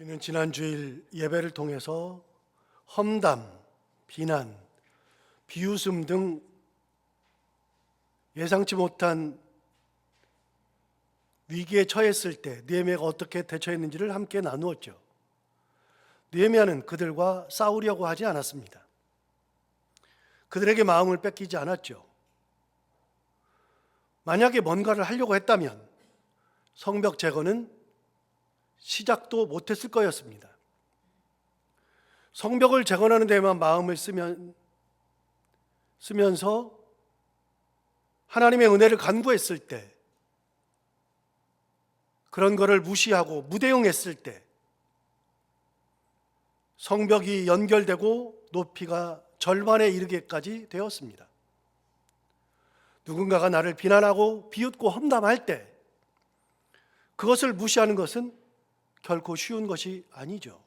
우리는 지난 주일 예배를 통해서 험담, 비난, 비웃음 등 예상치 못한 위기에 처했을 때 느헤미야가 어떻게 대처했는지를 함께 나누었죠. 느헤미야는 그들과 싸우려고 하지 않았습니다. 그들에게 마음을 뺏기지 않았죠. 만약에 뭔가를 하려고 했다면 성벽 재건은 시작도 못했을 거였습니다. 성벽을 재건하는 데에만 마음을 쓰면서 하나님의 은혜를 간구했을 때, 그런 것을 무시하고 무대응했을 때 성벽이 연결되고 높이가 절반에 이르게까지 되었습니다. 누군가가 나를 비난하고 비웃고 험담할 때 그것을 무시하는 것은 결코 쉬운 것이 아니죠.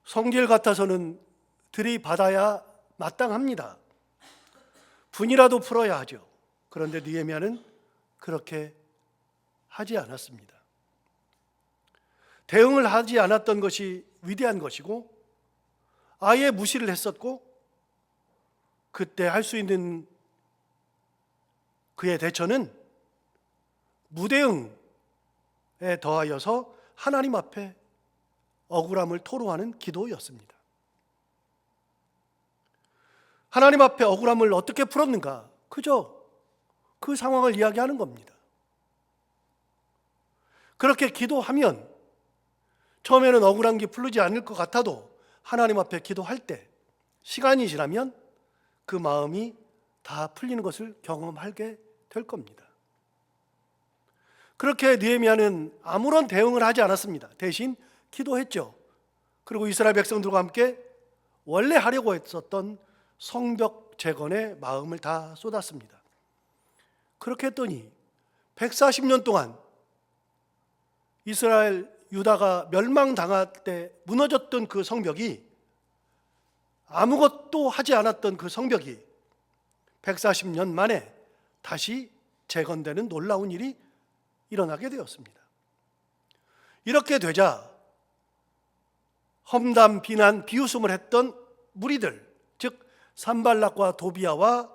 성질 같아서는 들이받아야 마땅합니다. 분이라도 풀어야 하죠. 그런데 느헤미야는 그렇게 하지 않았습니다. 대응을 하지 않았던 것이 위대한 것이고, 아예 무시를 했었고, 그때 할 수 있는 그의 대처는 무대응에 더하여서 하나님 앞에 억울함을 토로하는 기도였습니다. 하나님 앞에 억울함을 어떻게 풀었는가? 그저 그 상황을 이야기하는 겁니다. 그렇게 기도하면 처음에는 억울한 게 풀리지 않을 것 같아도 하나님 앞에 기도할 때 시간이 지나면 그 마음이 다 풀리는 것을 경험하게 될 겁니다. 그렇게 느헤미야는 아무런 대응을 하지 않았습니다. 대신 기도했죠. 그리고 이스라엘 백성들과 함께 원래 하려고 했었던 성벽 재건에 마음을 다 쏟았습니다. 그렇게 했더니 140년 동안 이스라엘 유다가 멸망당할 때 무너졌던 그 성벽이, 아무것도 하지 않았던 그 성벽이 140년 만에 다시 재건되는 놀라운 일이 일어나게 되었습니다. 이렇게 되자 험담, 비난, 비웃음을 했던 무리들, 즉 산발락과 도비야와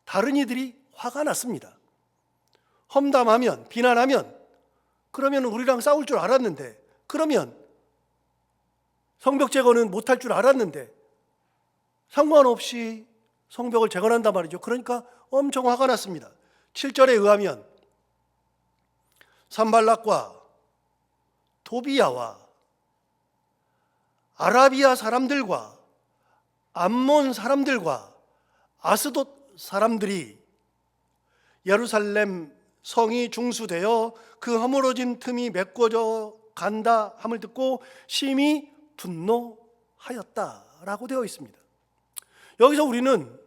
다른 이들이 화가 났습니다. 험담하면, 비난하면 그러면 우리랑 싸울 줄 알았는데, 그러면 성벽 재건은 못할 줄 알았는데 상관없이 성벽을 재건한단 말이죠. 그러니까 엄청 화가 났습니다. 7절에 의하면 산발락과 도비야와 아라비아 사람들과 암몬 사람들과 아스돗 사람들이 예루살렘 성이 중수되어 그 허물어진 틈이 메꿔져 간다 함을 듣고 심히 분노하였다라고 되어 있습니다. 여기서 우리는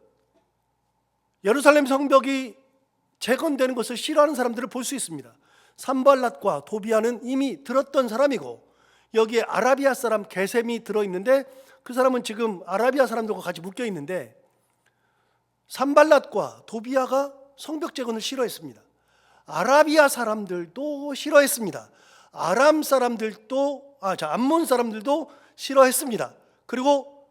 예루살렘 성벽이 재건되는 것을 싫어하는 사람들을 볼 수 있습니다. 산발랏과 도비야는 이미 들었던 사람이고, 여기에 아라비아 사람 게셈이 들어있는데 그 사람은 지금 아라비아 사람들과 같이 묶여 있는데, 산발랏과 도비야가 성벽 재건을 싫어했습니다. 아라비아 사람들도 싫어했습니다. 암몬 사람들도 싫어했습니다. 그리고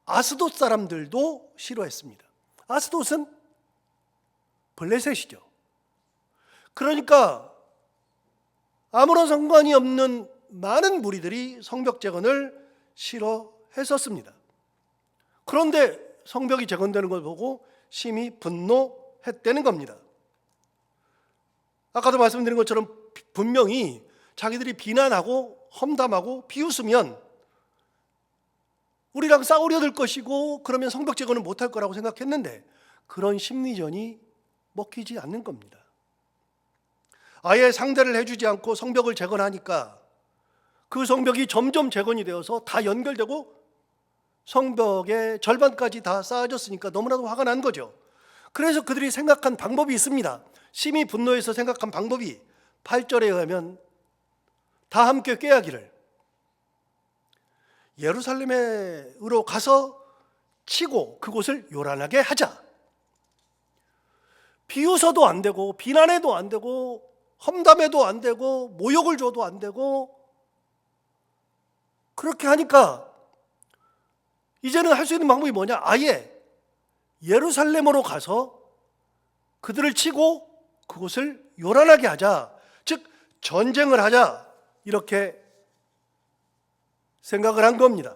아스돗 사람들도 싫어했습니다. 아스돗은 블레셋이죠. 그러니까 아무런 상관이 없는 많은 무리들이 성벽 재건을 싫어했었습니다. 그런데 성벽이 재건되는 걸 보고 심히 분노했다는 겁니다. 아까도 말씀드린 것처럼 분명히 자기들이 비난하고 험담하고 비웃으면 우리랑 싸우려 들 것이고, 그러면 성벽 재건은 못할 거라고 생각했는데 그런 심리전이 먹히지 않는 겁니다. 아예 상대를 해주지 않고 성벽을 재건하니까 그 성벽이 점점 재건이 되어서 다 연결되고 성벽의 절반까지 다 쌓아졌으니까 너무나도 화가 난 거죠. 그래서 그들이 생각한 방법이 있습니다. 심히 분노해서 생각한 방법이 8절에 의하면 다 함께 꾀하기를 예루살렘으로 가서 치고 그곳을 요란하게 하자. 비웃어도 안 되고, 비난해도 안 되고, 험담해도 안 되고, 모욕을 줘도 안 되고, 그렇게 하니까 이제는 할 수 있는 방법이 뭐냐? 아예 예루살렘으로 가서 그들을 치고 그곳을 요란하게 하자. 즉 전쟁을 하자. 이렇게 생각을 한 겁니다.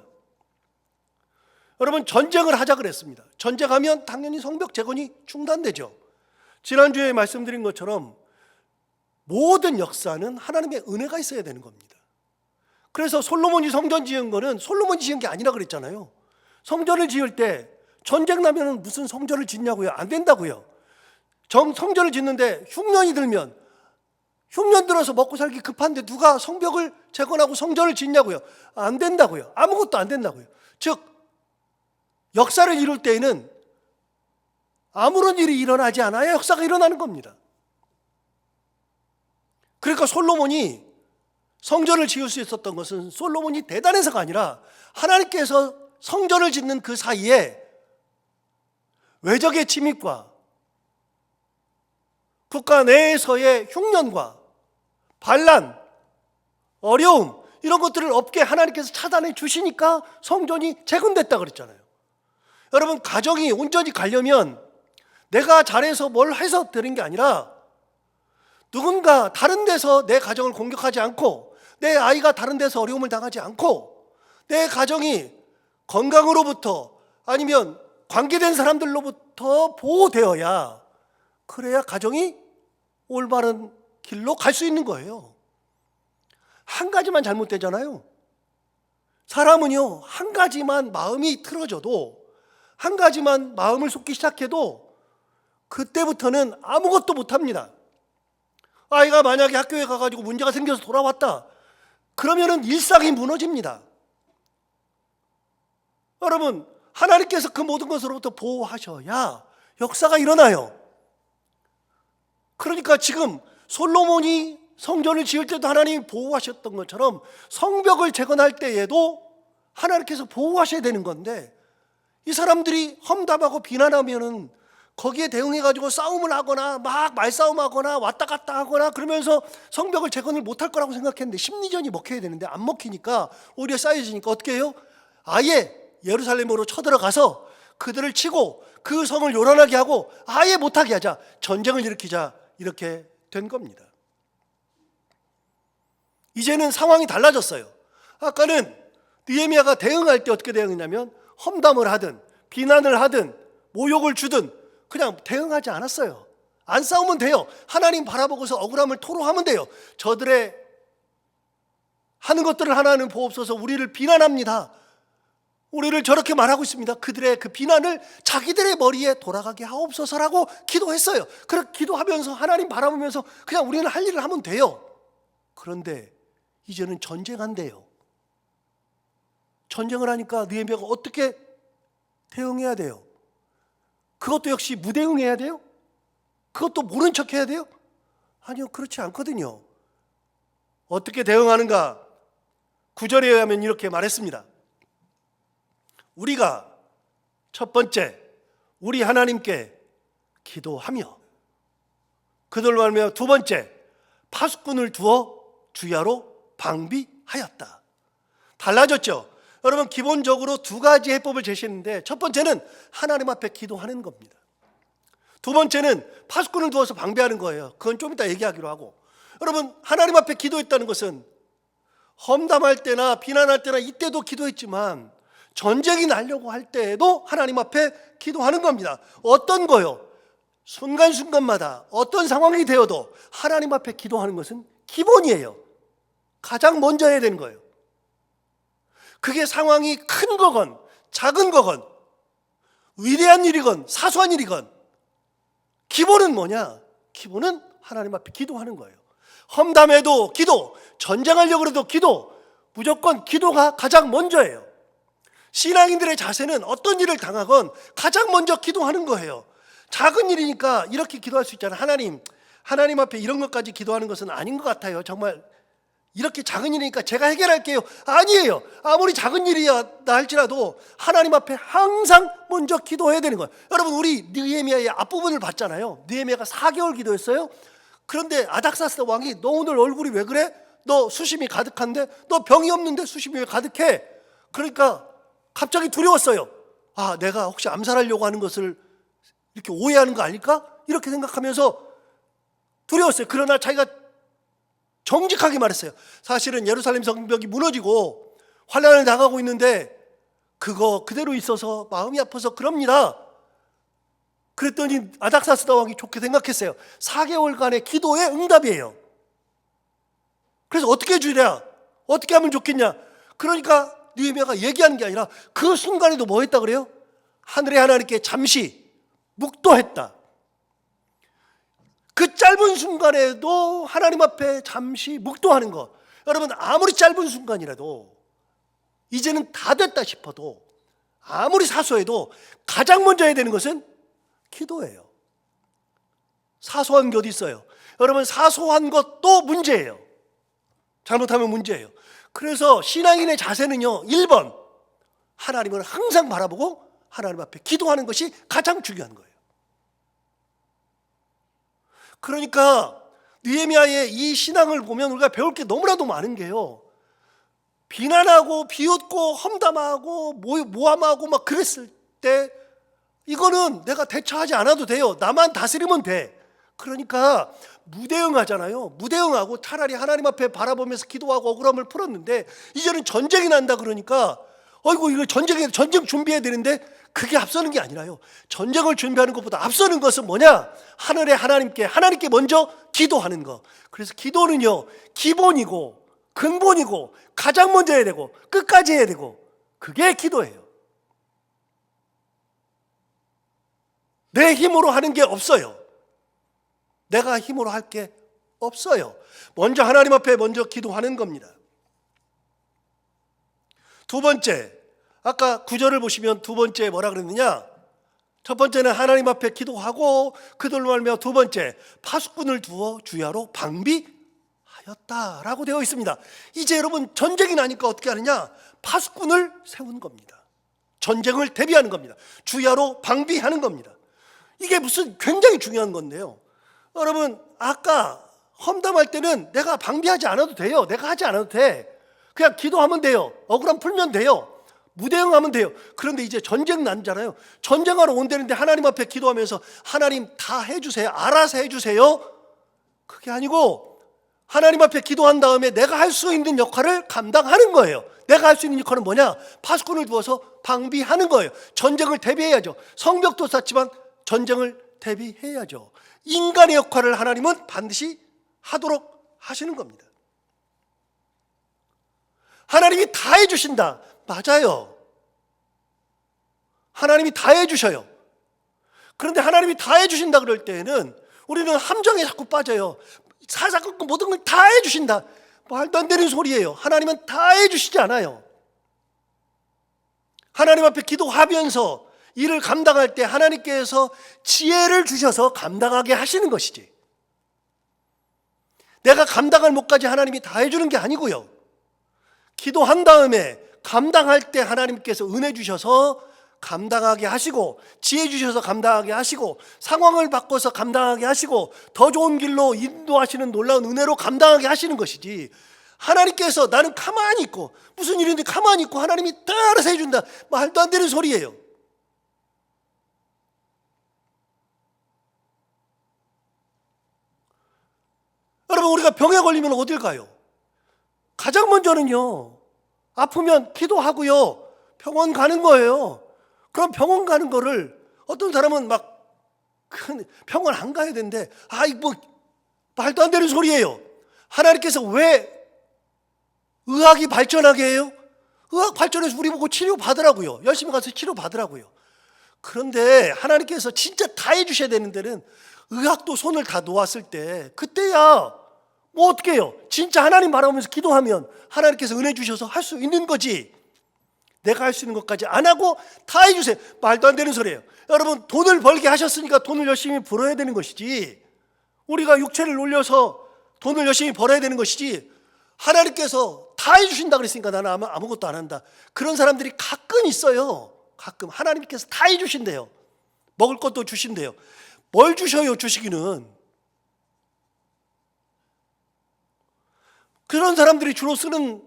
여러분, 전쟁을 하자 그랬습니다. 전쟁하면 당연히 성벽 재건이 중단되죠. 지난주에 말씀드린 것처럼 모든 역사는 하나님의 은혜가 있어야 되는 겁니다. 그래서 솔로몬이 성전 지은 거는 솔로몬이 지은 게 아니라 그랬잖아요. 성전을 지을 때 전쟁 나면 무슨 성전을 짓냐고요? 안 된다고요. 성전을 짓는데 흉년이 들면 흉년 들어서 먹고 살기 급한데 누가 성벽을 재건하고 성전을 짓냐고요? 안 된다고요. 아무것도 안 된다고요. 즉 역사를 이룰 때에는 아무런 일이 일어나지 않아야 역사가 일어나는 겁니다. 그러니까 솔로몬이 성전을 지을 수 있었던 것은 솔로몬이 대단해서가 아니라 하나님께서 성전을 짓는 그 사이에 외적의 침입과 국가 내에서의 흉년과 반란, 어려움 이런 것들을 없게 하나님께서 차단해 주시니까 성전이 재건됐다 그랬잖아요. 여러분, 가정이 온전히 가려면 내가 잘해서 뭘 해서 되는 게 아니라 누군가 다른 데서 내 가정을 공격하지 않고 내 아이가 다른 데서 어려움을 당하지 않고 내 가정이 건강으로부터 아니면 관계된 사람들로부터 보호되어야 그래야 가정이 올바른 길로 갈 수 있는 거예요. 한 가지만 잘못되잖아요. 사람은요, 한 가지만 마음이 틀어져도 한 가지만 마음을 쏟기 시작해도 그때부터는 아무것도 못합니다. 아이가 만약에 학교에 가가지고 문제가 생겨서 돌아왔다 그러면은 일상이 무너집니다. 여러분, 하나님께서 그 모든 것으로부터 보호하셔야 역사가 일어나요. 그러니까 지금 솔로몬이 성전을 지을 때도 하나님이 보호하셨던 것처럼 성벽을 재건할 때에도 하나님께서 보호하셔야 되는 건데 이 사람들이 험담하고 비난하면은 거기에 대응해가지고 싸움을 하거나 막 말싸움하거나 왔다 갔다 하거나 그러면서 성벽을 재건을 못할 거라고 생각했는데 심리전이 먹혀야 되는데 안 먹히니까 오히려 쌓여지니까 어떻게 해요? 아예 예루살렘으로 쳐들어가서 그들을 치고 그 성을 요란하게 하고 아예 못하게 하자, 전쟁을 일으키자, 이렇게 된 겁니다. 이제는 상황이 달라졌어요. 아까는 느헤미야가 대응할 때 어떻게 대응했냐면 험담을 하든 비난을 하든 모욕을 주든 그냥 대응하지 않았어요. 안 싸우면 돼요. 하나님 바라보고서 억울함을 토로하면 돼요. 저들의 하는 것들을 하나는 보옵소서. 우리를 비난합니다. 우리를 저렇게 말하고 있습니다. 그들의 그 비난을 자기들의 머리에 돌아가게 하옵소서라고 기도했어요. 그렇게 기도하면서 하나님 바라보면서 그냥 우리는 할 일을 하면 돼요. 그런데 이제는 전쟁한대요. 전쟁을 하니까 느헤미야가 어떻게 대응해야 돼요? 그것도 역시 무대응해야 돼요? 그것도 모른 척 해야 돼요? 아니요, 그렇지 않거든요. 어떻게 대응하는가? 9절에 의하면 이렇게 말했습니다. 우리가 첫 번째 우리 하나님께 기도하며 그들로 말하며 두 번째 파수꾼을 두어 주야로 방비하였다. 달라졌죠? 여러분, 기본적으로 두 가지 해법을 제시했는데 첫 번째는 하나님 앞에 기도하는 겁니다. 두 번째는 파수꾼을 두어서 방비하는 거예요. 그건 좀 이따 얘기하기로 하고, 여러분, 하나님 앞에 기도했다는 것은 험담할 때나 비난할 때나 이때도 기도했지만 전쟁이 나려고 할 때에도 하나님 앞에 기도하는 겁니다. 어떤 거요? 순간순간마다 어떤 상황이 되어도 하나님 앞에 기도하는 것은 기본이에요. 가장 먼저 해야 되는 거예요. 그게 상황이 큰 거건 작은 거건 위대한 일이건 사소한 일이건 기본은 뭐냐? 기본은 하나님 앞에 기도하는 거예요. 험담해도 기도, 전쟁하려고 해도 기도, 무조건 기도가 가장 먼저예요. 신앙인들의 자세는 어떤 일을 당하건 가장 먼저 기도하는 거예요. 작은 일이니까 이렇게 기도할 수 있잖아요. 하나님 앞에 이런 것까지 기도하는 것은 아닌 것 같아요. 정말 이렇게 작은 일이니까 제가 해결할게요. 아니에요. 아무리 작은 일이야 할지라도 하나님 앞에 항상 먼저 기도해야 되는 거예요. 여러분, 우리 느헤미야의 앞부분을 봤잖아요. 느헤미야가 4개월 기도했어요. 그런데 아닥사스 왕이 너 오늘 얼굴이 왜 그래? 너 수심이 가득한데? 너 병이 없는데 수심이 왜 가득해? 그러니까 갑자기 두려웠어요. 아, 내가 혹시 암살하려고 하는 것을 이렇게 오해하는 거 아닐까? 이렇게 생각하면서 두려웠어요. 그러나 자기가 정직하게 말했어요. 사실은 예루살렘 성벽이 무너지고 환난을 당하고 있는데 그거 그대로 있어서 마음이 아파서 그럽니다. 그랬더니 아닥사스다 왕이 좋게 생각했어요. 4개월간의 기도의 응답이에요. 그래서 어떻게 해주랴? 어떻게 하면 좋겠냐? 그러니까 느헤미야가 얘기하는 게 아니라 그 순간에도 뭐 했다 그래요? 하늘의 하나님께 잠시 묵도했다. 그 짧은 순간에도 하나님 앞에 잠시 묵도하는 것. 여러분, 아무리 짧은 순간이라도 이제는 다 됐다 싶어도 아무리 사소해도 가장 먼저 해야 되는 것은 기도예요. 사소한 게 어디 있어요? 여러분, 사소한 것도 문제예요. 잘못하면 문제예요. 그래서 신앙인의 자세는요, 1번 하나님을 항상 바라보고 하나님 앞에 기도하는 것이 가장 중요한 거예요. 그러니까 느헤미야의 이 신앙을 보면 우리가 배울 게 너무나도 많은 게요, 비난하고 비웃고 험담하고 모함하고 막 그랬을 때 이거는 내가 대처하지 않아도 돼요. 나만 다스리면 돼. 그러니까 무대응하잖아요. 무대응하고 차라리 하나님 앞에 바라보면서 기도하고 억울함을 풀었는데 이제는 전쟁이 난다 그러니까 어이구, 이거 전쟁 준비해야 되는데 그게 앞서는 게 아니라요. 전쟁을 준비하는 것보다 앞서는 것은 뭐냐? 하늘의 하나님께 먼저 기도하는 거. 그래서 기도는요, 기본이고 근본이고 가장 먼저 해야 되고 끝까지 해야 되고, 그게 기도예요. 내 힘으로 하는 게 없어요. 내가 힘으로 할 게 없어요. 먼저 하나님 앞에 먼저 기도하는 겁니다. 두 번째, 아까 9절을 보시면 두 번째 뭐라 그랬느냐? 첫 번째는 하나님 앞에 기도하고 그들로 말미암아 두 번째, 파수꾼을 두어 주야로 방비하였다라고 되어 있습니다. 이제 여러분, 전쟁이 나니까 어떻게 하느냐? 파수꾼을 세운 겁니다. 전쟁을 대비하는 겁니다. 주야로 방비하는 겁니다. 이게 무슨 굉장히 중요한 건데요, 여러분, 아까 험담할 때는 내가 방비하지 않아도 돼요. 내가 하지 않아도 돼. 그냥 기도하면 돼요. 억울함 풀면 돼요. 무대응하면 돼요. 그런데 이제 전쟁 난잖아요. 전쟁하러 온다는데 하나님 앞에 기도하면서 하나님 다 해주세요, 알아서 해주세요, 그게 아니고 하나님 앞에 기도한 다음에 내가 할 수 있는 역할을 감당하는 거예요. 내가 할 수 있는 역할은 뭐냐? 파수꾼을 두어서 방비하는 거예요. 전쟁을 대비해야죠. 성벽도 쌓지만 전쟁을 대비해야죠. 인간의 역할을 하나님은 반드시 하도록 하시는 겁니다. 하나님이 다 해주신다. 맞아요. 하나님이 다 해주셔요. 그런데 하나님이 다 해주신다 그럴 때에는 우리는 함정에 자꾸 빠져요. 사사건건 모든 걸 다 해주신다. 말도 안 되는 소리예요. 하나님은 다 해주시지 않아요. 하나님 앞에 기도하면서 일을 감당할 때 하나님께서 지혜를 주셔서 감당하게 하시는 것이지, 내가 감당할 못까지 하나님이 다 해주는 게 아니고요, 기도한 다음에 감당할 때 하나님께서 은혜 주셔서 감당하게 하시고, 지혜 주셔서 감당하게 하시고, 상황을 바꿔서 감당하게 하시고, 더 좋은 길로 인도하시는 놀라운 은혜로 감당하게 하시는 것이지, 하나님께서 나는 가만히 있고 무슨 일인데 가만히 있고 하나님이 다 알아서 해준다, 말도 안 되는 소리예요. 여러분, 우리가 병에 걸리면 어딜 가요? 가장 먼저는요, 아프면 기도하고요, 병원 가는 거예요. 그럼 병원 가는 거를 어떤 사람은 막 병원 안 가야 되는데, 뭐 말도 안 되는 소리예요. 하나님께서 왜 의학이 발전하게 해요? 의학 발전해서 우리 보고 치료 받으라고요. 열심히 가서 치료 받으라고요. 그런데 하나님께서 진짜 다 해주셔야 되는 데는 의학도 손을 다 놓았을 때, 그때야 뭐 어떻게 해요? 진짜 하나님 바라보면서 기도하면 하나님께서 은혜 주셔서 할 수 있는 거지, 내가 할 수 있는 것까지 안 하고 다 해주세요, 말도 안 되는 소리예요. 여러분, 돈을 벌게 하셨으니까 돈을 열심히 벌어야 되는 것이지, 우리가 육체를 올려서 돈을 열심히 벌어야 되는 것이지, 하나님께서 다 해주신다 그랬으니까 나는 아무것도 안 한다, 그런 사람들이 가끔 있어요. 가끔 하나님께서 다 해주신대요. 먹을 것도 주신대요. 뭘 주셔요? 주시기는 그런 사람들이 주로 쓰는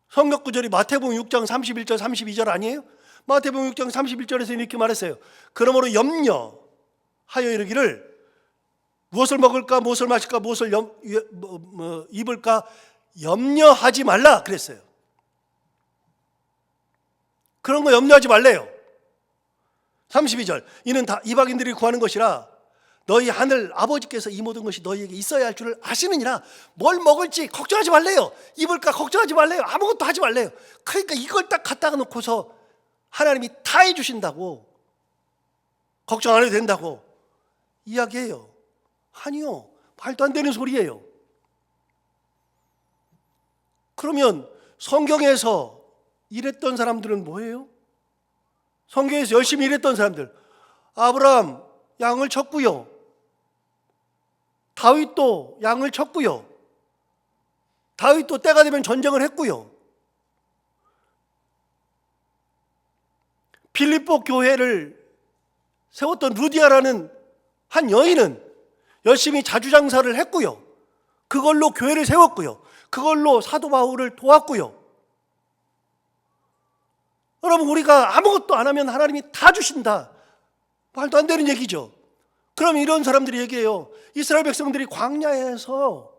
성경 구절이 마태복음 6장 31절 32절 아니에요? 마태복음 6장 31절에서 이렇게 말했어요. 그러므로 염려하여 이르기를 무엇을 먹을까 무엇을 마실까 무엇을 입을까 염려하지 말라 그랬어요. 그런 거 염려하지 말래요. 32절 이는 다 이방인들이 구하는 것이라 너희 하늘 아버지께서 이 모든 것이 너희에게 있어야 할 줄을 아시느니라. 뭘 먹을지 걱정하지 말래요. 입을까 걱정하지 말래요. 아무것도 하지 말래요. 그러니까 이걸 딱 갖다가 놓고서 하나님이 다 해주신다고, 걱정 안 해도 된다고 이야기해요. 아니요, 말도 안 되는 소리예요. 그러면 성경에서 일했던 사람들은 뭐예요? 성경에서 열심히 일했던 사람들, 아브라함 양을 쳤고요, 다윗도 양을 쳤고요, 다윗도 때가 되면 전쟁을 했고요, 빌립보 교회를 세웠던 루디아라는 한 여인은 열심히 자주장사를 했고요, 그걸로 교회를 세웠고요, 그걸로 사도 바울을 도왔고요. 여러분, 우리가 아무것도 안 하면 하나님이 다 주신다, 말도 안 되는 얘기죠. 그럼 이런 사람들이 얘기해요. 이스라엘 백성들이 광야에서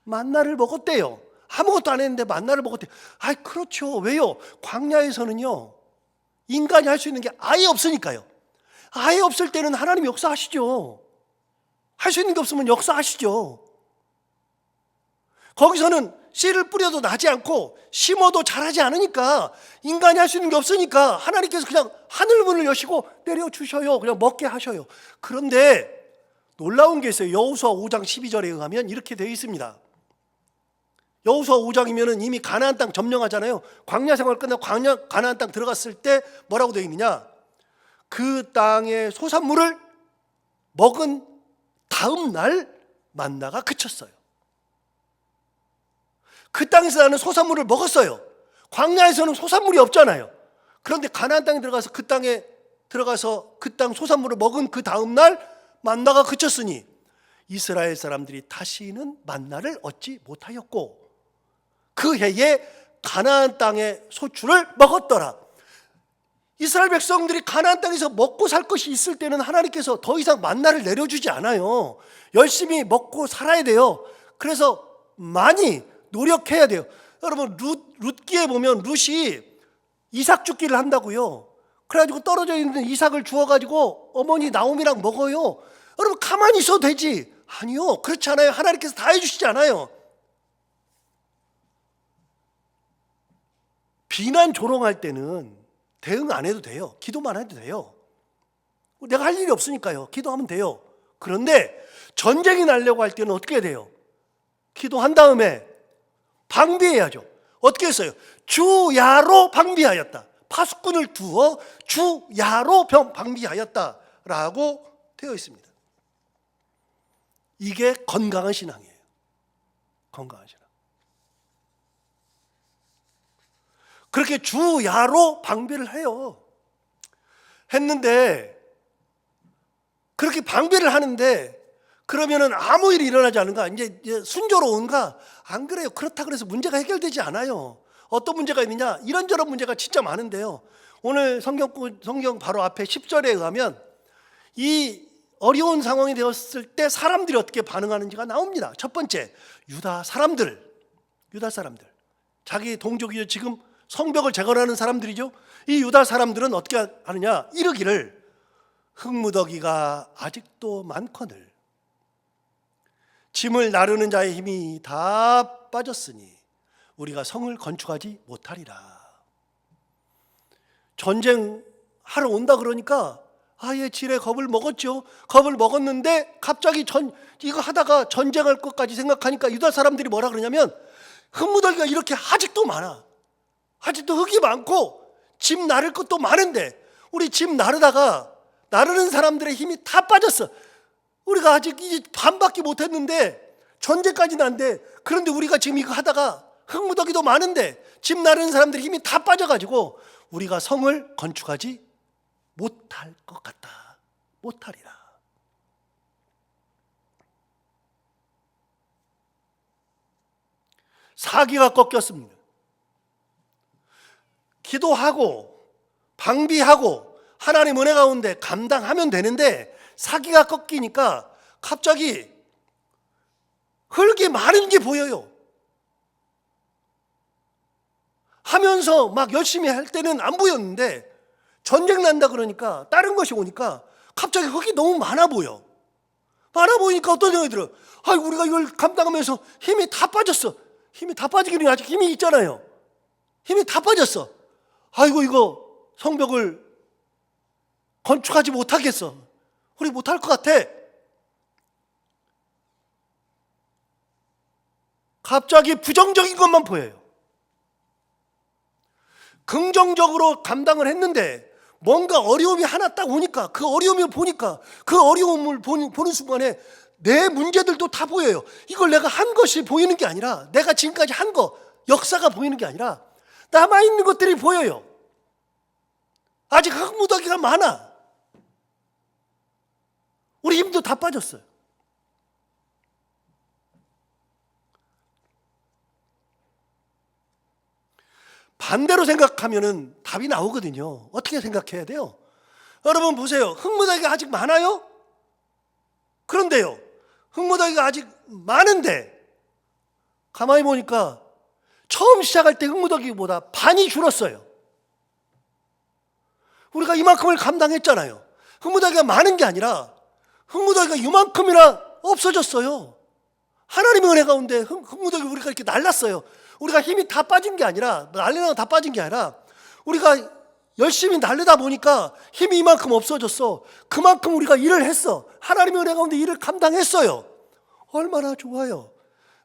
만나를 먹었대요. 아무것도 안 했는데 만나를 먹었대요. 아이, 그렇죠. 왜요? 광야에서는요, 인간이 할 수 있는 게 아예 없으니까요. 아예 없을 때는 하나님 역사하시죠. 할 수 있는 게 없으면 역사하시죠. 거기서는 씨를 뿌려도 나지 않고 심어도 자라지 않으니까, 인간이 할 수 있는 게 없으니까 하나님께서 그냥 하늘 문을 여시고 내려주셔요. 그냥 먹게 하셔요. 그런데 놀라운 게 있어요. 여호수아 5장 12절에 의하면 이렇게 되어 있습니다. 여호수아 5장이면 이미 가나안 땅 점령하잖아요. 광야 생활 끝나고 가나안 땅 들어갔을 때 뭐라고 되어 있느냐, 그 땅의 소산물을 먹은 다음 날 만나가 그쳤어요. 그 땅에서 나는 소산물을 먹었어요. 광야에서는 소산물이 없잖아요. 그런데 가나안 땅에 들어가서 그 땅에 들어가서 그 땅 소산물을 먹은 그 다음 날 만나가 그쳤으니 이스라엘 사람들이 다시는 만나를 얻지 못하였고 그 해에 가나안 땅의 소출을 먹었더라. 이스라엘 백성들이 가나안 땅에서 먹고 살 것이 있을 때는 하나님께서 더 이상 만나를 내려주지 않아요. 열심히 먹고 살아야 돼요. 그래서 많이 노력해야 돼요. 여러분, 룻기에 보면 룻이 이삭 죽기를 한다고요. 그래가지고 떨어져 있는 이삭을 주워가지고 어머니 나오미랑 먹어요. 여러분, 가만히 있어도 되지. 아니요, 그렇지 않아요. 하나님께서 다 해주시지 않아요. 비난 조롱할 때는 대응 안 해도 돼요. 기도만 해도 돼요. 내가 할 일이 없으니까요. 기도하면 돼요. 그런데 전쟁이 나려고 할 때는 어떻게 해야 돼요? 기도한 다음에 방비해야죠. 어떻게 했어요? 주야로 방비하였다. 파수꾼을 두어 주야로 방비하였다라고 되어 있습니다. 이게 건강한 신앙이에요. 건강한 신앙. 그렇게 주야로 방비를 해요. 했는데 그렇게 방비를 하는데 그러면은 아무 일이 일어나지 않은가? 이제 순조로운가? 안 그래요. 그렇다 그래서 문제가 해결되지 않아요. 어떤 문제가 있느냐? 이런저런 문제가 진짜 많은데요. 오늘 성경 바로 앞에 10절에 의하면 이 어려운 상황이 되었을 때 사람들이 어떻게 반응하는지가 나옵니다. 첫 번째, 유다 사람들. 자기 동족이죠. 지금 성벽을 재건하는 사람들이죠. 이 유다 사람들은 어떻게 하느냐? 이르기를 흙무더기가 아직도 많거늘 짐을 나르는 자의 힘이 다 빠졌으니 우리가 성을 건축하지 못하리라. 전쟁하러 온다 그러니까 아예 지레 겁을 먹었죠. 겁을 먹었는데 갑자기 이거 하다가 전쟁할 것까지 생각하니까 유다 사람들이 뭐라 그러냐면 흙무더기가 이렇게 아직도 많아. 아직도 흙이 많고 짐 나를 것도 많은데 우리 짐 나르는 사람들의 힘이 다 빠졌어. 우리가 아직 이제 반밖에 못했는데 전쟁까지 난데, 그런데 우리가 지금 이거 하다가 흙무더기도 많은데 짐 나르는 사람들의 힘이 다 빠져가지고 우리가 성을 건축하지 못할 것 같다. 못하리라. 사기가 꺾였습니다. 기도하고 방비하고 하나님 은혜 가운데 감당하면 되는데 사기가 꺾이니까 갑자기 흙이 마른 게 보여요. 하면서 막 열심히 할 때는 안 보였는데 전쟁 난다 그러니까 다른 것이 오니까 갑자기 흙이 너무 많아 보여. 많아 보이니까 어떤 생각이 들어요? 우리가 이걸 감당하면서 힘이 다 빠졌어. 힘이 다 빠지기는 아직 힘이 있잖아요. 힘이 다 빠졌어. 이거 성벽을 건축하지 못하겠어. 우리 못할 것 같아. 갑자기 부정적인 것만 보여요. 긍정적으로 감당을 했는데 뭔가 어려움이 하나 딱 오니까 그 어려움을 보니까 그 어려움을 보는 순간에 내 문제들도 다 보여요. 이걸 내가 한 것이 보이는 게 아니라 내가 지금까지 한 거, 역사가 보이는 게 아니라 남아있는 것들이 보여요. 아직 흙무더기가 많아. 우리 힘도 다 빠졌어요. 반대로 생각하면은 답이 나오거든요. 어떻게 생각해야 돼요? 여러분 보세요. 흙무더기가 아직 많아요? 그런데요. 흙무더기가 아직 많은데 가만히 보니까 처음 시작할 때 흙무더기보다 반이 줄었어요. 우리가 이만큼을 감당했잖아요. 흙무더기가 많은 게 아니라 흙무더기가 이만큼이나 없어졌어요. 하나님의 은혜 가운데 흙무더기 우리가 이렇게 날랐어요. 우리가 힘이 다 빠진 게 아니라 날리다가 다 빠진 게 아니라 우리가 열심히 날리다 보니까 힘이 이만큼 없어졌어. 그만큼 우리가 일을 했어. 하나님의 은혜 가운데 일을 감당했어요. 얼마나 좋아요.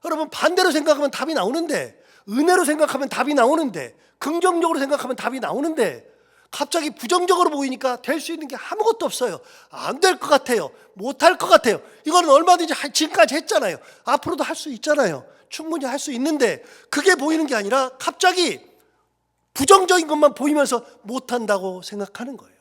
여러분 반대로 생각하면 답이 나오는데, 은혜로 생각하면 답이 나오는데, 긍정적으로 생각하면 답이 나오는데 갑자기 부정적으로 보이니까 될 수 있는 게 아무것도 없어요. 안 될 것 같아요. 못할 것 같아요. 이거는 얼마든지 지금까지 했잖아요. 앞으로도 할 수 있잖아요. 충분히 할 수 있는데 그게 보이는 게 아니라 갑자기 부정적인 것만 보이면서 못한다고 생각하는 거예요.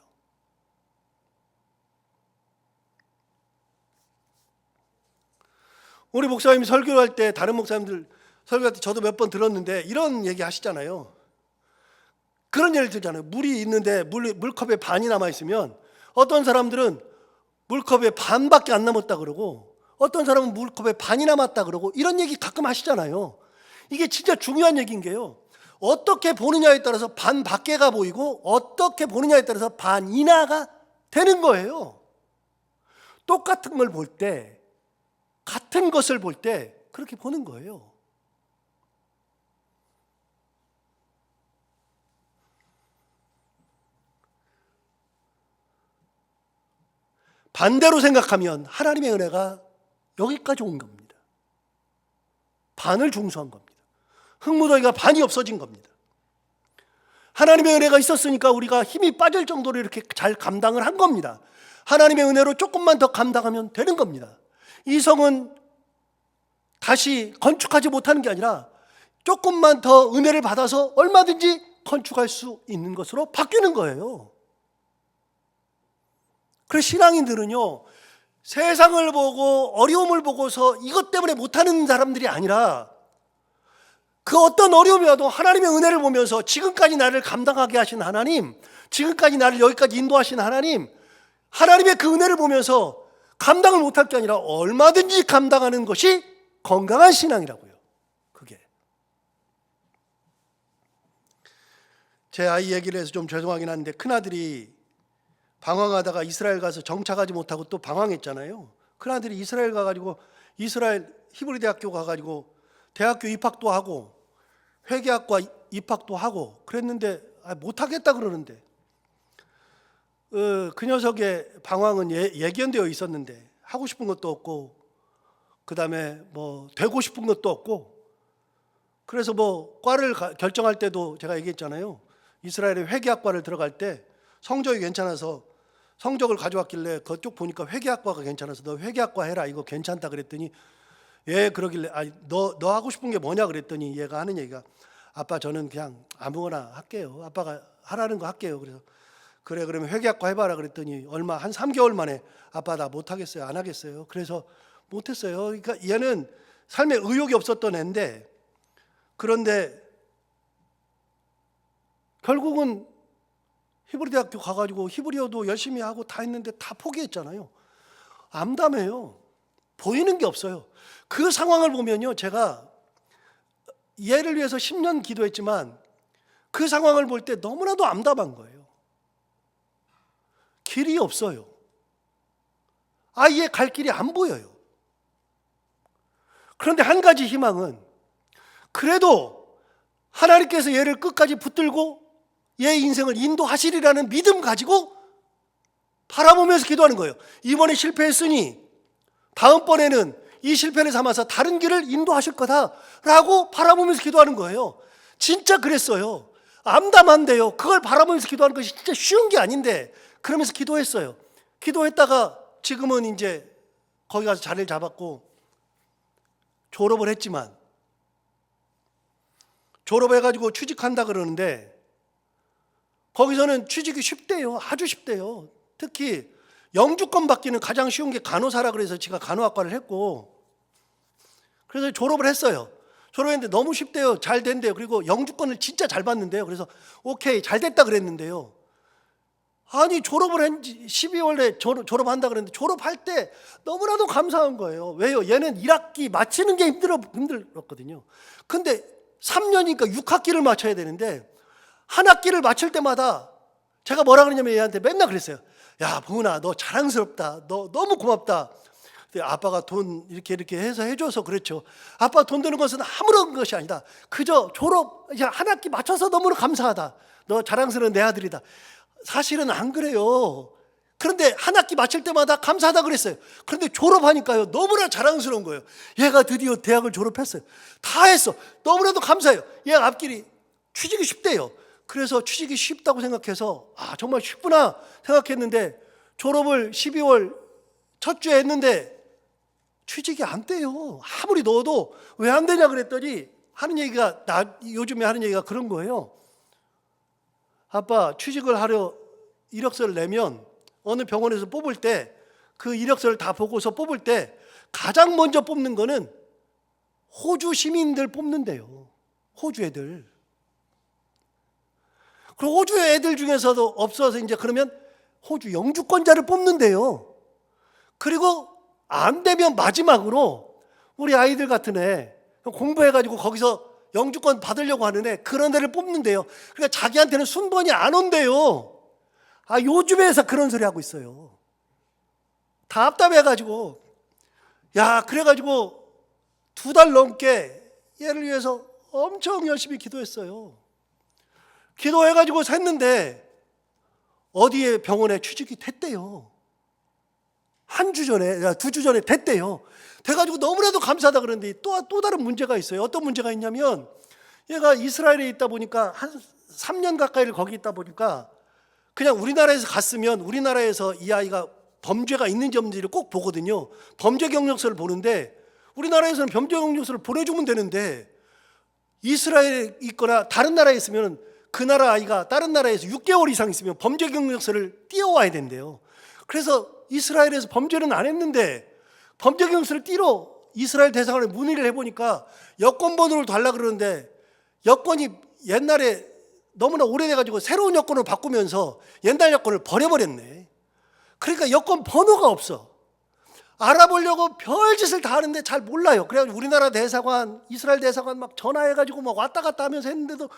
우리 목사님이 설교할 때 다른 목사님들 설교할 때 저도 몇 번 들었는데 이런 얘기 하시잖아요. 그런 예를 들잖아요. 물이 있는데 물컵에 반이 남아있으면 어떤 사람들은 물컵에 반밖에 안 남았다 그러고 어떤 사람은 물컵에 반이 남았다 그러고 이런 얘기 가끔 하시잖아요. 이게 진짜 중요한 얘기인 게요. 어떻게 보느냐에 따라서 반 밖에가 보이고 어떻게 보느냐에 따라서 반 이나가 되는 거예요. 똑같은 걸 볼 때, 같은 것을 볼 때 그렇게 보는 거예요. 반대로 생각하면 하나님의 은혜가 여기까지 온 겁니다. 반을 중수한 겁니다. 흙무더기가 반이 없어진 겁니다. 하나님의 은혜가 있었으니까 우리가 힘이 빠질 정도로 이렇게 잘 감당을 한 겁니다. 하나님의 은혜로 조금만 더 감당하면 되는 겁니다. 이 성은 다시 건축하지 못하는 게 아니라 조금만 더 은혜를 받아서 얼마든지 건축할 수 있는 것으로 바뀌는 거예요. 그래서 신앙인들은요, 세상을 보고 어려움을 보고서 이것 때문에 못하는 사람들이 아니라 그 어떤 어려움이 와도 하나님의 은혜를 보면서 지금까지 나를 감당하게 하신 하나님, 지금까지 나를 여기까지 인도하신 하나님, 하나님의 그 은혜를 보면서 감당을 못할 게 아니라 얼마든지 감당하는 것이 건강한 신앙이라고요. 그게. 제 아이 얘기를 해서 좀 죄송하긴 한데 큰아들이 방황하다가 이스라엘 가서 정착하지 못하고 또 방황했잖아요. 큰아들이 이스라엘 가가지고 이스라엘 히브리 대학교 가가지고 대학교 입학도 하고 회계학과 입학도 하고 그랬는데 못하겠다 그러는데 그 녀석의 방황은 예견되어 있었는데 하고 싶은 것도 없고 그 다음에 뭐 되고 싶은 것도 없고 그래서 뭐 과를 결정할 때도 제가 얘기했잖아요. 이스라엘의 회계학과를 들어갈 때 성적이 괜찮아서 성적을 가져왔길래 그쪽 보니까 회계학과가 괜찮아서 너 회계학과 해라 이거 괜찮다 그랬더니 예 그러길래 너 하고 싶은 게 뭐냐 그랬더니 얘가 하는 얘기가 아빠 저는 그냥 아무거나 할게요. 아빠가 하라는 거 할게요. 그래서 그래 그러면 회계학과 해봐라 그랬더니 한 3개월 만에 아빠 나 못하겠어요. 안 하겠어요. 그래서 못했어요. 그러니까 얘는 삶에 의욕이 없었던 애인데 그런데 결국은 히브리 대학교 가가지고 히브리어도 열심히 하고 다 했는데 다 포기했잖아요. 암담해요. 보이는 게 없어요. 그 상황을 보면요, 제가 얘를 위해서 10년 기도했지만 그 상황을 볼 때 너무나도 암담한 거예요. 길이 없어요. 아예 갈 길이 안 보여요. 그런데 한 가지 희망은, 그래도 하나님께서 얘를 끝까지 붙들고 얘 인생을 인도하시리라는 믿음 가지고 바라보면서 기도하는 거예요. 이번에 실패했으니 다음번에는 이 실패를 삼아서 다른 길을 인도하실 거다라고 바라보면서 기도하는 거예요. 진짜 그랬어요. 암담한데요. 그걸 바라보면서 기도하는 것이 진짜 쉬운 게 아닌데 그러면서 기도했어요. 기도했다가 지금은 이제 거기 가서 자리를 잡았고 졸업을 했지만, 졸업해가지고 취직한다 그러는데 거기서는 취직이 쉽대요. 아주 쉽대요. 특히 영주권 받기는 가장 쉬운 게 간호사라 그래서 제가 간호학과를 했고, 그래서 졸업을 했어요. 졸업했는데 너무 쉽대요. 잘 된대요. 그리고 영주권을 진짜 잘 받는데요. 그래서 오케이, 잘 됐다 그랬는데요. 아니, 졸업을 했지, 12월에 졸업한다 그랬는데 졸업할 때 너무나도 감사한 거예요. 왜요? 얘는 1학기 마치는 게 힘들었거든요. 근데 3년이니까 6학기를 마쳐야 되는데 한 학기를 마칠 때마다 제가 뭐라 그러냐면 얘한테 맨날 그랬어요. 야, 봉은아, 너 자랑스럽다. 너 너무 고맙다. 근데 아빠가 돈 이렇게 해서 해줘서 그렇죠. 아빠 돈 드는 것은 아무런 것이 아니다. 그저 졸업 한 학기 맞춰서 너무나 감사하다. 너 자랑스러운 내 아들이다. 사실은 안 그래요. 그런데 한 학기 마칠 때마다 감사하다 그랬어요. 그런데 졸업하니까요, 너무나 자랑스러운 거예요. 얘가 드디어 대학을 졸업했어요. 다 했어. 너무나도 감사해요. 얘가 앞길이 취직이 쉽대요. 그래서 취직이 쉽다고 생각해서 정말 쉽구나 생각했는데 졸업을 12월 첫 주에 했는데 취직이 안 돼요. 아무리 넣어도 왜 안 되냐 그랬더니 요즘에 하는 얘기가 그런 거예요. 아빠, 취직을 하려 이력서를 내면 어느 병원에서 뽑을 때 그 이력서를 다 보고서 뽑을 때 가장 먼저 뽑는 거는 호주 시민들 뽑는데요. 호주 애들. 그리고 호주 애들 중에서도 없어서 이제 그러면 호주 영주권자를 뽑는데요. 그리고 안 되면 마지막으로 우리 아이들 같은 애 공부해가지고 거기서 영주권 받으려고 하는 애, 그런 애를 뽑는데요. 그러니까 자기한테는 순번이 안 온대요. 요즘에서 그런 소리 하고 있어요. 답답해가지고. 그래가지고 2달 넘게 얘를 위해서 엄청 열심히 기도했어요. 기도해가지고 샜는데 어디에 병원에 취직이 됐대요. 한 주 전에, 2주 전에 됐대요. 돼가지고 너무나도 감사하다 그러는데 또 다른 문제가 있어요. 어떤 문제가 있냐면 얘가 이스라엘에 있다 보니까 한 3년 가까이를 거기 있다 보니까 그냥 우리나라에서 갔으면 우리나라에서 이 아이가 범죄가 있는지 없는지를 꼭 보거든요. 범죄 경력서를 보는데 우리나라에서는 범죄 경력서를 보내주면 되는데 이스라엘에 있거나 다른 나라에 있으면 그 나라 아이가 다른 나라에서 6개월 이상 있으면 범죄 경력서를 띄워와야 된대요. 그래서 이스라엘에서 범죄는 안 했는데 범죄 경력서를 띄러 이스라엘 대사관에 문의를 해보니까 여권 번호를 달라 그러는데 여권이 옛날에 너무나 오래돼가지고 새로운 여권을 바꾸면서 옛날 여권을 버려버렸네. 그러니까 여권 번호가 없어. 알아보려고 별짓을 다 하는데 잘 몰라요. 그래가지고 우리나라 대사관, 이스라엘 대사관 막 전화해가지고 막 왔다 갔다 하면서 했는데도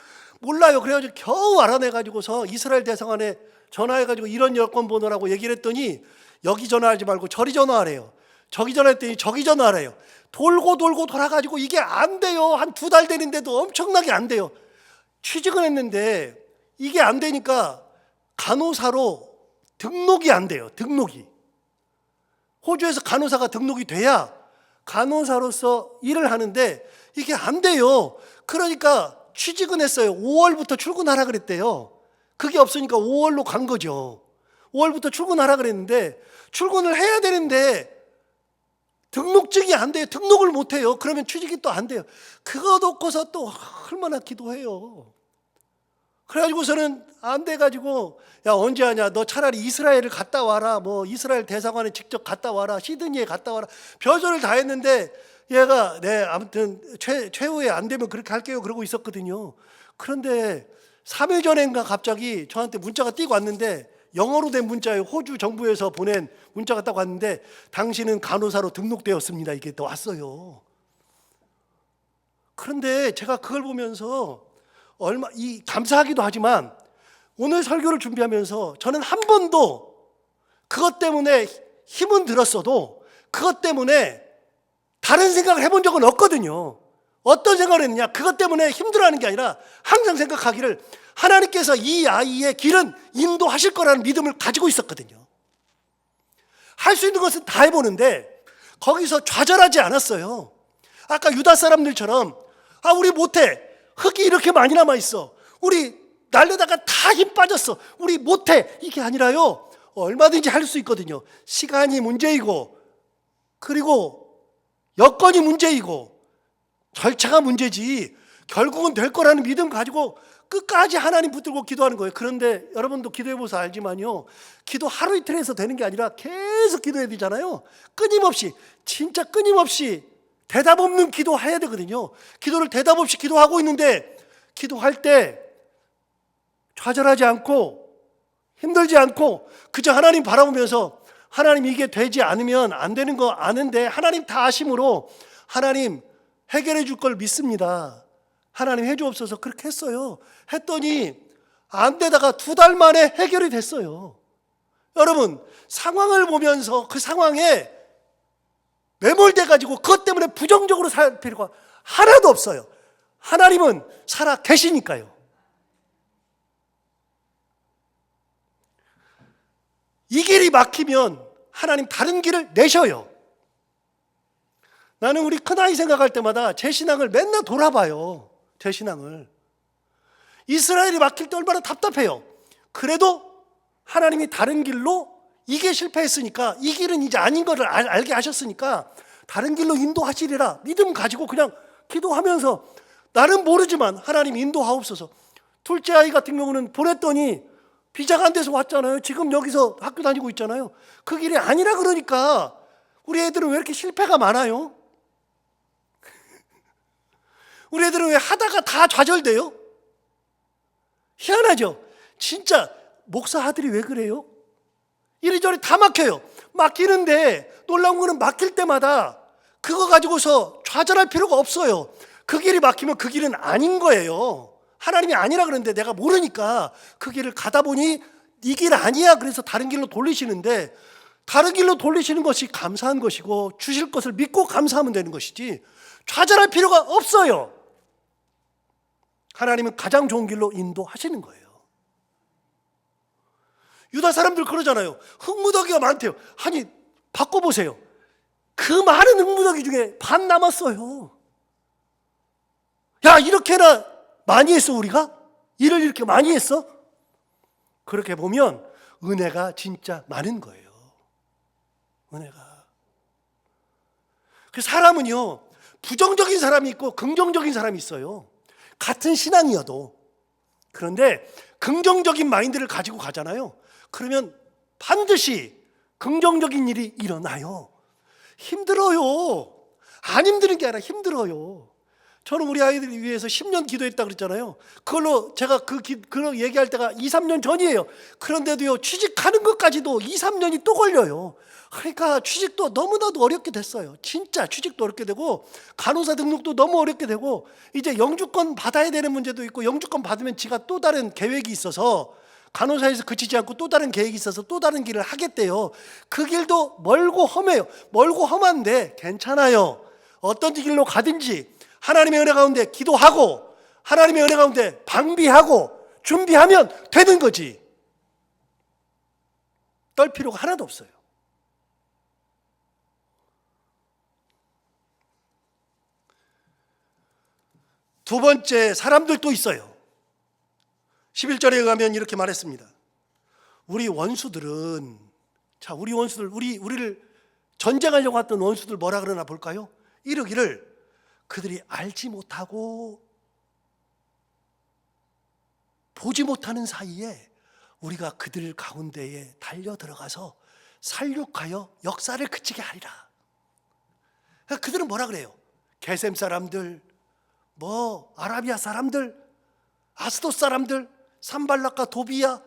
몰라요. 그래가지고 겨우 알아내가지고서 이스라엘 대사관에 전화해가지고 이런 여권 번호라고 얘기를 했더니 여기 전화하지 말고 저리 전화하래요. 저기 전화했더니 저기 전화하래요. 돌고 돌아가지고 이게 안 돼요. 한 2달 되는데도 엄청나게 안 돼요. 취직은 했는데 이게 안 되니까 간호사로 등록이 안 돼요. 등록이. 호주에서 간호사가 등록이 돼야 간호사로서 일을 하는데 이게 안 돼요. 그러니까 취직은 했어요. 5월부터 출근하라 그랬대요. 그게 없으니까 5월로 간 거죠. 5월부터 출근하라 그랬는데 출근을 해야 되는데 등록증이 안 돼요. 등록을 못 해요. 그러면 취직이 또 안 돼요. 그거 놓고서 또 얼마나 기도해요. 그래가지고서는 안 돼가지고 야, 언제 하냐, 너 차라리 이스라엘을 갔다 와라, 뭐 이스라엘 대사관에 직접 갔다 와라, 시드니에 갔다 와라, 별소리를 다 했는데 얘가 네 아무튼 최후에 안 되면 그렇게 할게요 그러고 있었거든요. 그런데 3일 전인가 갑자기 저한테 문자가 띄고 왔는데 영어로 된 문자예요. 호주 정부에서 보낸 문자가 딱 왔는데 당신은 간호사로 등록되었습니다. 이게 또 왔어요. 그런데 제가 그걸 보면서 감사하기도 하지만 오늘 설교를 준비하면서 저는 한 번도 그것 때문에 힘은 들었어도 그것 때문에 다른 생각을 해본 적은 없거든요. 어떤 생각을 했느냐? 그것 때문에 힘들어하는 게 아니라 항상 생각하기를 하나님께서 이 아이의 길은 인도하실 거라는 믿음을 가지고 있었거든요. 할 수 있는 것은 다 해보는데 거기서 좌절하지 않았어요. 아까 유다 사람들처럼 우리 못해. 흙이 이렇게 많이 남아있어. 우리 날려다가 다 힘 빠졌어. 우리 못해. 이게 아니라요. 얼마든지 할 수 있거든요. 시간이 문제이고 그리고 여건이 문제이고 절차가 문제지 결국은 될 거라는 믿음 가지고 끝까지 하나님 붙들고 기도하는 거예요. 그런데 여러분도 기도해보셔서 알지만요, 기도 하루 이틀 해서 되는 게 아니라 계속 기도해야 되잖아요. 끊임없이, 진짜 끊임없이 대답 없는 기도해야 되거든요. 기도를 대답 없이 기도하고 있는데 기도할 때 좌절하지 않고 힘들지 않고 그저 하나님 바라보면서 하나님 이게 되지 않으면 안 되는 거 아는데 하나님 다 아심으로 하나님 해결해 줄 걸 믿습니다. 하나님 해주옵소서. 그렇게 했어요. 했더니 안 되다가 2달 만에 해결이 됐어요. 여러분, 상황을 보면서 그 상황에 매몰돼 가지고 그것 때문에 부정적으로 살 필요가 하나도 없어요. 하나님은 살아 계시니까요. 이 길이 막히면 하나님 다른 길을 내셔요. 나는 우리 큰아이 생각할 때마다 제 신앙을 맨날 돌아봐요. 제 신앙을. 이스라엘이 막힐 때 얼마나 답답해요. 그래도 하나님이 다른 길로 이게 실패했으니까 이 길은 이제 아닌 것을 알게 하셨으니까 다른 길로 인도하시리라 믿음 가지고 그냥 기도하면서 나는 모르지만 하나님 인도하옵소서. 둘째 아이 같은 경우는 보냈더니 비자가 안 돼서 왔잖아요. 지금 여기서 학교 다니고 있잖아요. 그 길이 아니라 그러니까 우리 애들은 왜 이렇게 실패가 많아요? 우리 애들은 왜 하다가 다 좌절돼요? 희한하죠? 진짜 목사 아들이 왜 그래요? 이리저리 다 막혀요. 막히는데 놀라운 거는 막힐 때마다 그거 가지고서 좌절할 필요가 없어요. 그 길이 막히면 그 길은 아닌 거예요. 하나님이 아니라 그러는데 내가 모르니까 그 길을 가다 보니 이 길 아니야. 그래서 다른 길로 돌리시는데 다른 길로 돌리시는 것이 감사한 것이고 주실 것을 믿고 감사하면 되는 것이지 좌절할 필요가 없어요. 하나님은 가장 좋은 길로 인도하시는 거예요. 유다 사람들 그러잖아요. 흙무더기가 많대요. 아니 바꿔보세요. 그 많은 흙무더기 중에 반 남았어요. 야, 이렇게나 많이 했어 우리가? 일을 이렇게 많이 했어? 그렇게 보면 은혜가 진짜 많은 거예요. 은혜가. 그 사람은요, 부정적인 사람이 있고 긍정적인 사람이 있어요. 같은 신앙이어도. 그런데 긍정적인 마인드를 가지고 가잖아요. 그러면 반드시 긍정적인 일이 일어나요. 힘들어요. 안 힘드는 게 아니라 힘들어요. 저는 우리 아이들 위해서 10년 기도했다 그랬잖아요. 그걸로 제가 그런 얘기할 때가 2, 3년 전이에요. 그런데도요, 취직하는 것까지도 2, 3년이 또 걸려요. 그러니까 취직도 너무나도 어렵게 됐어요. 진짜 취직도 어렵게 되고 간호사 등록도 너무 어렵게 되고 이제 영주권 받아야 되는 문제도 있고 영주권 받으면 지가 또 다른 계획이 있어서 간호사에서 그치지 않고 또 다른 계획이 있어서 또 다른 길을 하겠대요. 그 길도 멀고 험해요. 멀고 험한데 괜찮아요. 어떤 길로 가든지 하나님의 은혜 가운데 기도하고 하나님의 은혜 가운데 방비하고 준비하면 되는 거지. 떨 필요가 하나도 없어요. 두 번째, 사람들도 있어요. 11절에 가면 이렇게 말했습니다. 우리 원수들은, 자, 우리 원수들, 우리를 전쟁하려고 했던 원수들 뭐라 그러나 볼까요? 이르기를 그들이 알지 못하고 보지 못하는 사이에 우리가 그들 가운데에 달려 들어가서 살육하여 역사를 그치게 하리라. 그들은 뭐라 그래요? 게셈 사람들, 아라비아 사람들, 아스돗 사람들, 산발락과 도비야,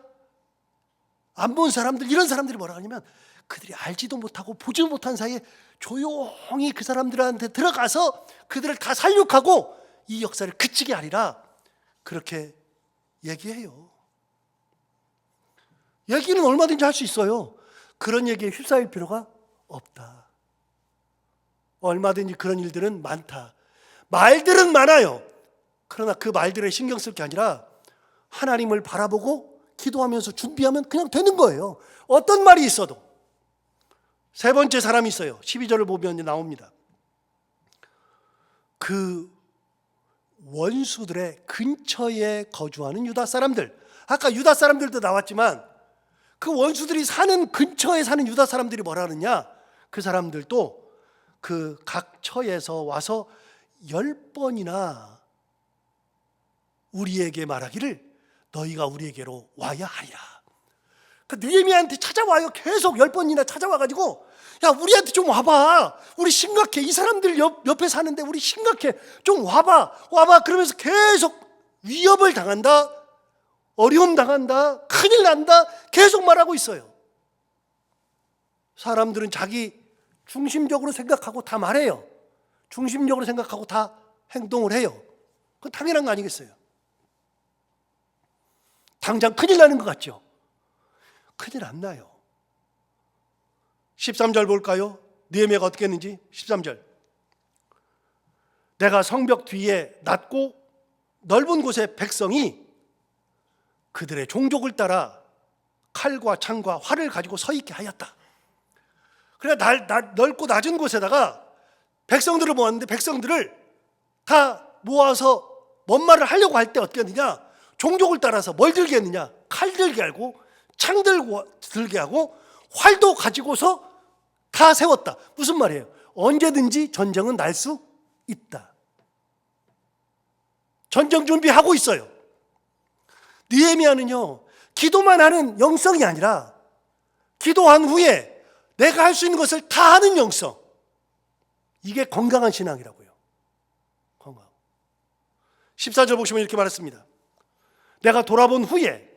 암몬 사람들, 이런 사람들이 뭐라 하냐면 그들이 알지도 못하고 보지도 못한 사이에 조용히 그 사람들한테 들어가서 그들을 다 살육하고 이 역사를 그치게 하리라, 그렇게 얘기해요. 얘기는 얼마든지 할 수 있어요. 그런 얘기에 휩싸일 필요가 없다. 얼마든지 그런 일들은 많다. 말들은 많아요. 그러나 그 말들에 신경 쓸 게 아니라 하나님을 바라보고 기도하면서 준비하면 그냥 되는 거예요. 어떤 말이 있어도. 세 번째 사람이 있어요. 12절을 보면 나옵니다. 그 원수들의 근처에 거주하는 유다 사람들. 아까 유다 사람들도 나왔지만 그 원수들이 사는 근처에 사는 유다 사람들이 뭐라 하느냐, 그 사람들도 그 각 처에서 와서 10번이나 우리에게 말하기를 너희가 우리에게로 와야 하리라. 그러니까 느헤미야한테 찾아와요. 계속 10번이나 찾아와가지고 야, 우리한테 좀 와봐. 우리 심각해. 이 사람들 옆에 사는데 우리 심각해. 좀 와봐. 그러면서 계속 위협을 당한다, 어려움 당한다, 큰일 난다, 계속 말하고 있어요. 사람들은 자기 중심적으로 생각하고 다 말해요. 중심적으로 생각하고 다 행동을 해요. 그건 당연한 거 아니겠어요? 당장 큰일 나는 것 같죠? 큰일 안 나요. 13절 볼까요? 느헤미야가 어떻게 했는지. 13절. 내가 성벽 뒤에 낮고 넓은 곳에 백성이 그들의 종족을 따라 칼과 창과 활을 가지고 서 있게 하였다. 그래, 넓고 낮은 곳에다가 백성들을 모았는데 들을 다 모아서 뭔 말을 하려고 할 때 어떻게 했느냐, 종족을 따라서 뭘 들게 했느냐, 칼 들게 하고 창 들게 하고 활도 가지고서 다 세웠다. 무슨 말이에요? 언제든지 전쟁은 날 수 있다. 전쟁 준비하고 있어요. 느헤미야는요, 기도만 하는 영성이 아니라 기도한 후에 내가 할 수 있는 것을 다 하는 영성, 이게 건강한 신앙이라고요. 건강. 14절 보시면 이렇게 말했습니다. 내가 돌아본 후에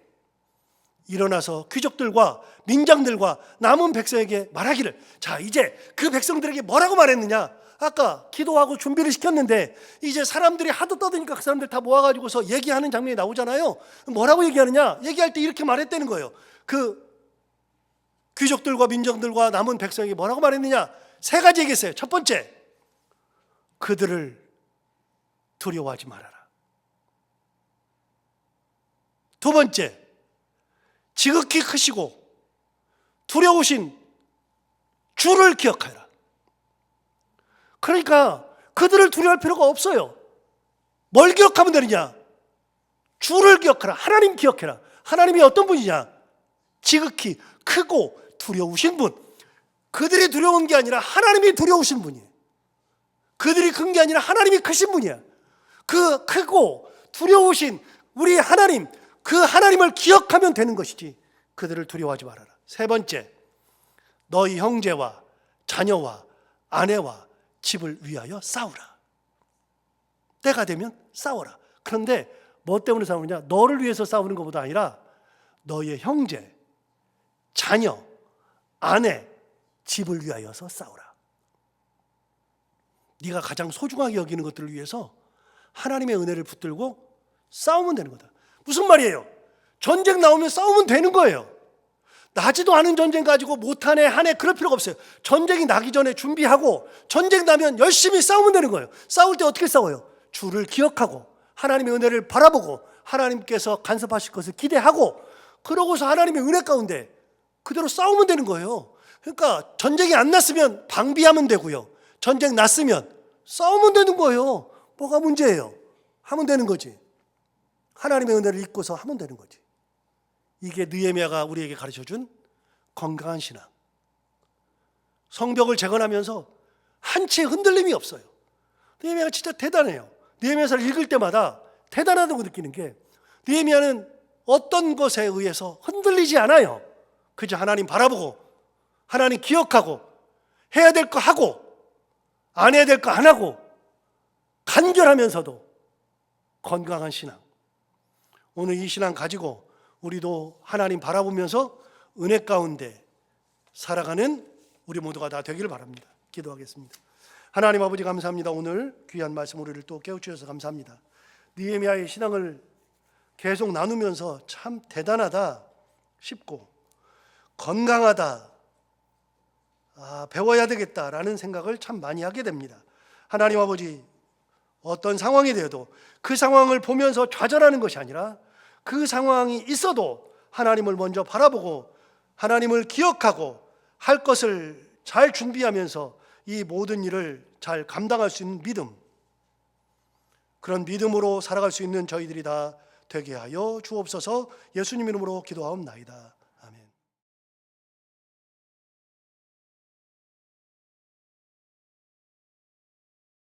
일어나서 귀족들과 민장들과 남은 백성에게 말하기를. 자, 이제 그 백성들에게 뭐라고 말했느냐, 아까 기도하고 준비를 시켰는데 이제 사람들이 하도 떠드니까 그 사람들 다 모아가지고서 얘기하는 장면이 나오잖아요. 뭐라고 얘기하느냐, 얘기할 때 이렇게 말했다는 거예요. 그 귀족들과 민정들과 남은 백성에게 뭐라고 말했느냐, 세 가지 얘기했어요. 첫 번째, 그들을 두려워하지 말아라. 두 번째, 지극히 크시고 두려우신 주를 기억하라. 그러니까 그들을 두려워할 필요가 없어요. 뭘 기억하면 되느냐, 주를 기억하라. 하나님 기억해라. 하나님이 어떤 분이냐, 지극히 크고 두려우신 분. 그들이 두려운 게 아니라 하나님이 두려우신 분이에요. 그들이 큰 게 아니라 하나님이 크신 분이야. 그 크고 두려우신 우리 하나님, 그 하나님을 기억하면 되는 것이지 그들을 두려워하지 말아라. 세 번째, 너희 형제와 자녀와 아내와 집을 위하여 싸우라. 때가 되면 싸워라. 그런데 뭐 때문에 싸우느냐, 너를 위해서 싸우는 것보다 아니라 너의 형제, 자녀, 아내, 집을 위하여서 싸우라. 네가 가장 소중하게 여기는 것들을 위해서 하나님의 은혜를 붙들고 싸우면 되는 거다. 무슨 말이에요? 전쟁 나오면 싸우면 되는 거예요. 나지도 않은 전쟁 가지고 못하네 하네 그럴 필요가 없어요. 전쟁이 나기 전에 준비하고 전쟁 나면 열심히 싸우면 되는 거예요. 싸울 때 어떻게 싸워요? 주를 기억하고 하나님의 은혜를 바라보고 하나님께서 간섭하실 것을 기대하고, 그러고서 하나님의 은혜 가운데 그대로 싸우면 되는 거예요. 그러니까 전쟁이 안 났으면 방비하면 되고요, 전쟁 났으면 싸우면 되는 거예요. 뭐가 문제예요? 하면 되는 거지. 하나님의 은혜를 잊고서 하면 되는 거지. 이게 느헤미야가 우리에게 가르쳐준 건강한 신앙. 성벽을 재건하면서 한 채 흔들림이 없어요. 느헤미야가 진짜 대단해요. 느헤미야서를 읽을 때마다 대단하다고 느끼는 게, 느헤미야는 어떤 것에 의해서 흔들리지 않아요. 그저 하나님 바라보고 하나님 기억하고 해야 될 거 하고 안 해야 될 거 안 하고 간결하면서도 건강한 신앙. 오늘 이 신앙 가지고 우리도 하나님 바라보면서 은혜 가운데 살아가는 우리 모두가 다 되기를 바랍니다. 기도하겠습니다. 하나님 아버지 감사합니다. 오늘 귀한 말씀 우리를 또 깨우쳐주셔서 감사합니다. 느헤미야의 신앙을 계속 나누면서 참 대단하다 싶고 건강하다, 배워야 되겠다라는 생각을 참 많이 하게 됩니다. 하나님 아버지, 어떤 상황이 되어도 그 상황을 보면서 좌절하는 것이 아니라 그 상황이 있어도 하나님을 먼저 바라보고 하나님을 기억하고 할 것을 잘 준비하면서 이 모든 일을 잘 감당할 수 있는 믿음, 그런 믿음으로 살아갈 수 있는 저희들이 다 되게 하여 주옵소서. 예수님 이름으로 기도하옵나이다.